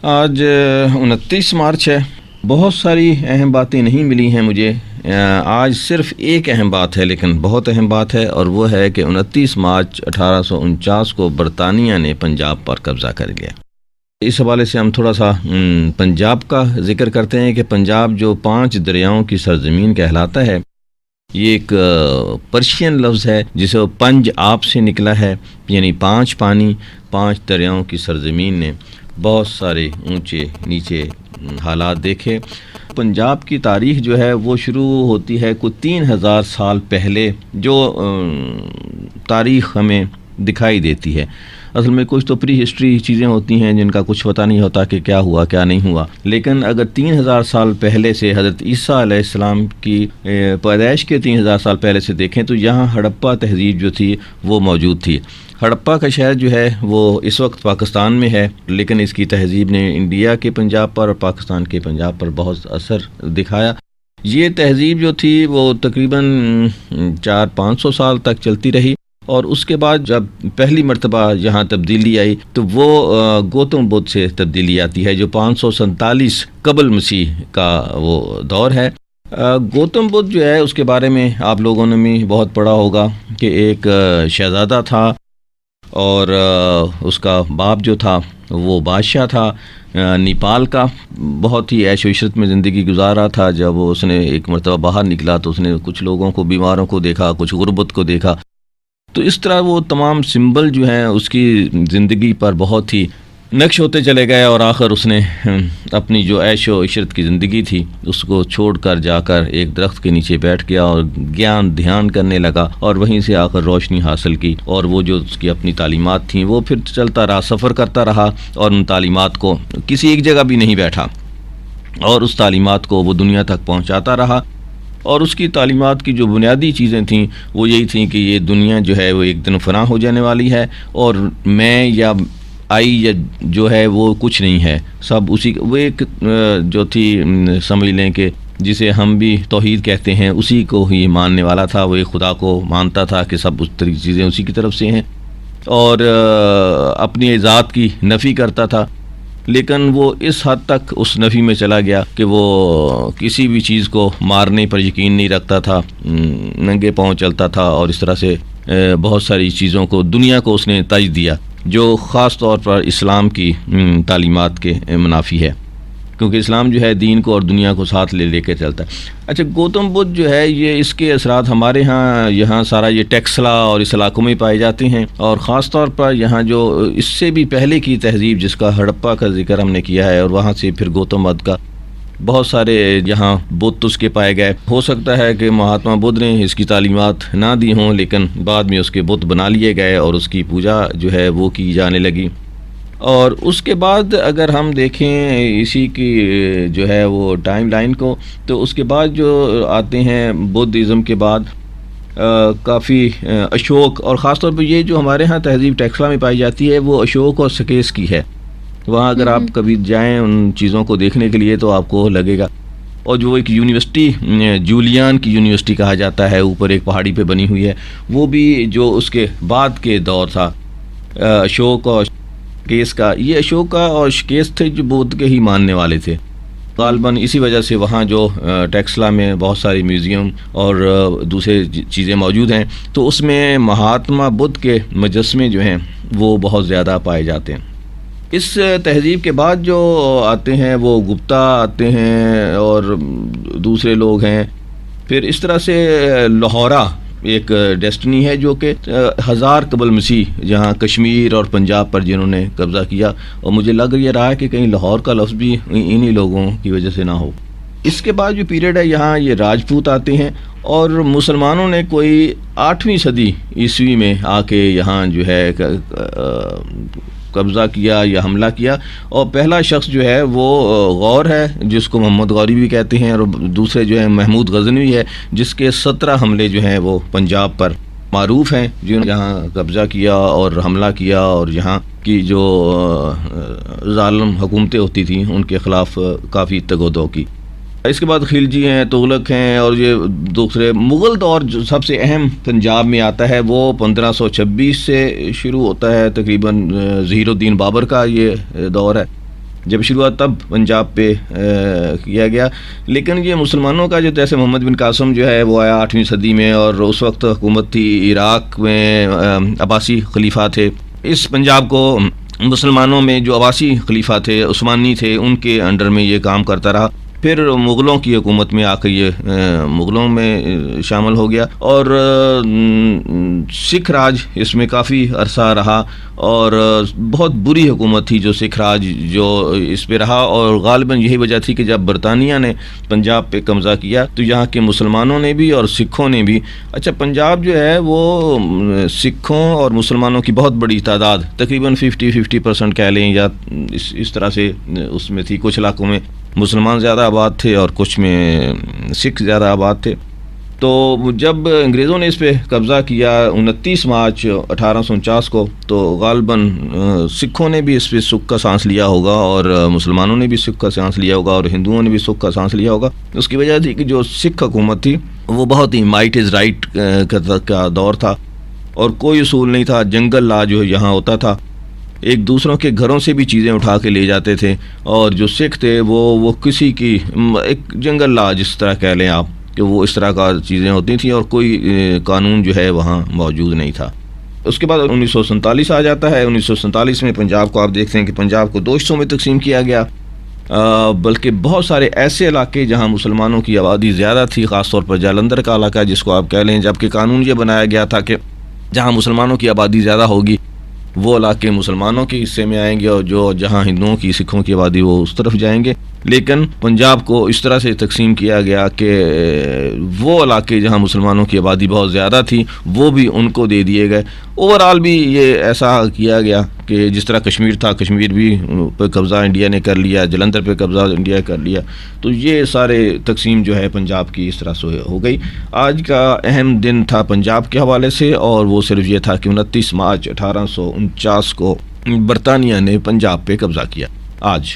آج 29 مارچ ہے۔ بہت ساری اہم باتیں نہیں ملی ہیں مجھے، آج صرف ایک اہم بات ہے، لیکن بہت اہم بات ہے، اور وہ ہے کہ 29 مارچ 1849 کو برطانیہ نے پنجاب پر قبضہ کر لیا۔ اس حوالے سے ہم تھوڑا سا پنجاب کا ذکر کرتے ہیں کہ پنجاب جو 5 دریاؤں کی سرزمین کہلاتا ہے، یہ ایک پرشین لفظ ہے جسے وہ پنج آپ سے نکلا ہے، یعنی 5 پانی، 5 دریاؤں کی سرزمین نے بہت سارے اونچے نیچے حالات دیکھے۔ پنجاب کی تاریخ جو ہے وہ شروع ہوتی ہے کوئی 3000 سال پہلے، جو تاریخ ہمیں دکھائی دیتی ہے۔ اصل میں کچھ تو پری ہسٹری چیزیں ہوتی ہیں جن کا کچھ پتہ نہیں ہوتا کہ کیا ہوا کیا نہیں ہوا، لیکن اگر 3000 سال پہلے سے حضرت عیسیٰ علیہ السلام کی پیدائش کے 3000 سال پہلے سے دیکھیں تو یہاں ہڑپا تہذیب جو تھی وہ موجود تھی۔ ہڑپا کا شہر جو ہے وہ اس وقت پاکستان میں ہے، لیکن اس کی تہذیب نے انڈیا کے پنجاب پر اور پاکستان کے پنجاب پر بہت اثر دکھایا۔ یہ تہذیب جو تھی وہ تقریباً 400-500 سال تک چلتی رہی، اور اس کے بعد جب پہلی مرتبہ یہاں تبدیلی آئی تو وہ گوتم بدھ سے تبدیلی آتی ہے، جو 547 قبل مسیح کا وہ دور ہے۔ گوتم بدھ جو ہے اس کے بارے میں آپ لوگوں نے بھی بہت پڑھا ہوگا کہ ایک شہزادہ تھا، اور اس کا باپ جو تھا وہ بادشاہ تھا نیپال کا، بہت ہی عیش و عشرت میں زندگی گزار رہا تھا۔ جب اس نے ایک مرتبہ باہر نکلا تو اس نے کچھ لوگوں کو، بیماروں کو دیکھا، کچھ غربت کو دیکھا، تو اس طرح وہ تمام سمبل جو ہیں اس کی زندگی پر بہت ہی نقش ہوتے چلے گئے، اور آخر اس نے اپنی جو عیش و عشرت کی زندگی تھی اس کو چھوڑ کر جا کر ایک درخت کے نیچے بیٹھ گیا اور گیان دھیان کرنے لگا، اور وہیں سے آخر روشنی حاصل کی، اور وہ جو اس کی اپنی تعلیمات تھیں وہ پھر چلتا رہا، سفر کرتا رہا، اور ان تعلیمات کو کسی ایک جگہ بھی نہیں بیٹھا، اور اس تعلیمات کو وہ دنیا تک پہنچاتا رہا۔ اور اس کی تعلیمات کی جو بنیادی چیزیں تھیں وہ یہی تھیں کہ یہ دنیا جو ہے وہ ایک دن فنا ہو جانے والی ہے، اور میں یا آئی یا جو ہے وہ کچھ نہیں ہے، سب اسی وہ ایک جو تھی سمجھ لیں کہ جسے ہم بھی توحید کہتے ہیں، اسی کو ہی ماننے والا تھا۔ وہ ایک خدا کو مانتا تھا کہ سب اس طرح چیزیں اسی کی طرف سے ہیں، اور اپنی ذات کی نفی کرتا تھا، لیکن وہ اس حد تک اس نفی میں چلا گیا کہ وہ کسی بھی چیز کو مارنے پر یقین نہیں رکھتا تھا، ننگے پاؤں چلتا تھا، اور اس طرح سے بہت ساری چیزوں کو، دنیا کو اس نے ترجیح دیا، جو خاص طور پر اسلام کی تعلیمات کے منافی ہے، کیونکہ اسلام جو ہے دین کو اور دنیا کو ساتھ لے کے چلتا ہے۔ اچھا، گوتم بدھ جو ہے یہ اس کے اثرات ہمارے یہاں سارا یہ ٹیکسلا اور اس علاقوں میں پائے جاتے ہیں، اور خاص طور پر یہاں جو اس سے بھی پہلے کی تہذیب جس کا ہڑپا کا ذکر ہم نے کیا ہے، اور وہاں سے پھر گوتم بدھ کا بہت سارے یہاں بت اس کے پائے گئے۔ ہو سکتا ہے کہ مہاتما بدھ نے اس کی تعلیمات نہ دی ہوں، لیکن بعد میں اس کے بت بنا لیے گئے اور اس کی پوجا جو ہے وہ کی جانے لگی۔ اور اس کے بعد اگر ہم دیکھیں اسی کی جو ہے وہ ٹائم لائن کو، تو اس کے بعد جو آتے ہیں بدھ ازم کے بعد کافی اشوک، اور خاص طور پہ یہ جو ہمارے ہاں تہذیب ٹیکسلا میں پائی جاتی ہے وہ اشوک اور سکیس کی ہے۔ وہاں اگر آپ کبھی جائیں ان چیزوں کو دیکھنے کے لیے تو آپ کو لگے گا۔ اور جو ایک یونیورسٹی جولیان کی یونیورسٹی کہا جاتا ہے، اوپر ایک پہاڑی پہ بنی ہوئی ہے، وہ بھی جو اس کے بعد کے دور تھا اشوک اور شکیس کا۔ یہ اشوکا اور شکیس تھے جو بدھ کے ہی ماننے والے تھے، غالباً اسی وجہ سے وہاں جو ٹیکسلا میں بہت ساری میوزیم اور دوسرے چیزیں موجود ہیں، تو اس میں مہاتما بدھ کے مجسمے جو ہیں وہ بہت زیادہ پائے جاتے ہیں۔ اس تہذیب کے بعد جو آتے ہیں وہ گپتا آتے ہیں اور دوسرے لوگ ہیں۔ پھر اس طرح سے لاہورا ایک ڈیسٹنی ہے جو کہ 1000 قبل مسیح جہاں کشمیر اور پنجاب پر جنہوں نے قبضہ کیا، اور مجھے لگ یہ رہا ہے کہ کہیں لاہور کا لفظ بھی انہی لوگوں کی وجہ سے نہ ہو۔ اس کے بعد جو پیریڈ ہے یہاں یہ راجپوت آتے ہیں، اور مسلمانوں نے کوئی 8ویں صدی عیسوی میں آ کے یہاں جو ہے قبضہ کیا یا حملہ کیا، اور پہلا شخص جو ہے وہ غور ہے جس کو محمد غوری بھی کہتے ہیں، اور دوسرے جو ہے محمود غزنوی ہے جس کے 17 حملے جو ہیں وہ پنجاب پر معروف ہیں، جنہوں نے یہاں قبضہ کیا اور حملہ کیا، اور یہاں کی جو ظالم حکومتیں ہوتی تھیں ان کے خلاف کافی تگ و دو کی۔ اس کے بعد خلجی ہیں، تغلق ہیں، اور یہ دوسرے مغل دور جو سب سے اہم پنجاب میں آتا ہے وہ 1526 سے شروع ہوتا ہے، تقریباً ظہیر الدین بابر کا یہ دور ہے۔ جب شروعات تب پنجاب پہ کیا گیا. لیکن یہ مسلمانوں کا جو جیسے محمد بن قاسم جو ہے وہ آیا 8ویں صدی میں, اور اس وقت حکومت تھی عراق میں, عباسی خلیفہ تھے. اس پنجاب کو مسلمانوں میں جو عباسی خلیفہ تھے, عثمانی تھے, ان کے انڈر میں یہ کام کرتا رہا. پھر مغلوں کی حکومت میں آ کے یہ مغلوں میں شامل ہو گیا, اور سکھ راج اس میں کافی عرصہ رہا, اور بہت بری حکومت تھی جو سکھ راج جو اس پہ رہا. اور غالباً یہی وجہ تھی کہ جب برطانیہ نے پنجاب پہ قبضہ کیا تو یہاں کے مسلمانوں نے بھی اور سکھوں نے بھی, اچھا پنجاب جو ہے وہ سکھوں اور مسلمانوں کی بہت بڑی تعداد, تقریباً 50% کہہ لیں, یا اس طرح سے اس میں تھی. کچھ علاقوں میں مسلمان زیادہ آباد تھے اور کچھ میں سکھ زیادہ آباد تھے. تو جب انگریزوں نے اس پہ قبضہ کیا 29 مارچ 1849 کو, تو غالباً سکھوں نے بھی اس پہ سکھ کا سانس لیا ہوگا, اور مسلمانوں نے بھی سکھ کا سانس لیا ہوگا, اور ہندوؤں نے بھی سکھ کا سانس لیا ہوگا. اس کی وجہ تھی کہ جو سکھ حکومت تھی وہ بہت ہی مائٹ از رائٹ کا دور تھا, اور کوئی اصول نہیں تھا. جنگل لا جو یہاں ہوتا تھا, ایک دوسروں کے گھروں سے بھی چیزیں اٹھا کے لے جاتے تھے, اور جو سکھ تھے وہ کسی کی ایک جنگل لا جس طرح کہہ لیں آپ, کہ وہ اس طرح کا چیزیں ہوتی تھیں, اور کوئی قانون جو ہے وہاں موجود نہیں تھا. اس کے بعد 1947 آ جاتا ہے. 1947 میں پنجاب کو آپ دیکھتے ہیں کہ پنجاب کو 2 حصوں میں تقسیم کیا گیا, بلکہ بہت سارے ایسے علاقے جہاں مسلمانوں کی آبادی زیادہ تھی, خاص طور پر جالندھر کا علاقہ جس کو آپ کہہ لیں, جبکہ قانون یہ بنایا گیا تھا کہ جہاں مسلمانوں کی آبادی زیادہ ہوگی وہ علاقے مسلمانوں کے حصے میں آئیں گے, اور جہاں ہندوؤں کی سکھوں کی آبادی وہ اس طرف جائیں گے. لیکن پنجاب کو اس طرح سے تقسیم کیا گیا کہ وہ علاقے جہاں مسلمانوں کی آبادی بہت زیادہ تھی وہ بھی ان کو دے دیے گئے. اوورآل بھی یہ ایسا کیا گیا کہ جس طرح کشمیر تھا, کشمیر بھی پہ قبضہ انڈیا نے کر لیا, جلندھر پہ قبضہ انڈیا نے کر لیا. تو یہ سارے تقسیم جو ہے پنجاب کی اس طرح سے ہو گئی. آج کا اہم دن تھا پنجاب کے حوالے سے, اور وہ صرف یہ تھا کہ 29 مارچ 1849 کو برطانیہ نے پنجاب پہ قبضہ کیا. آج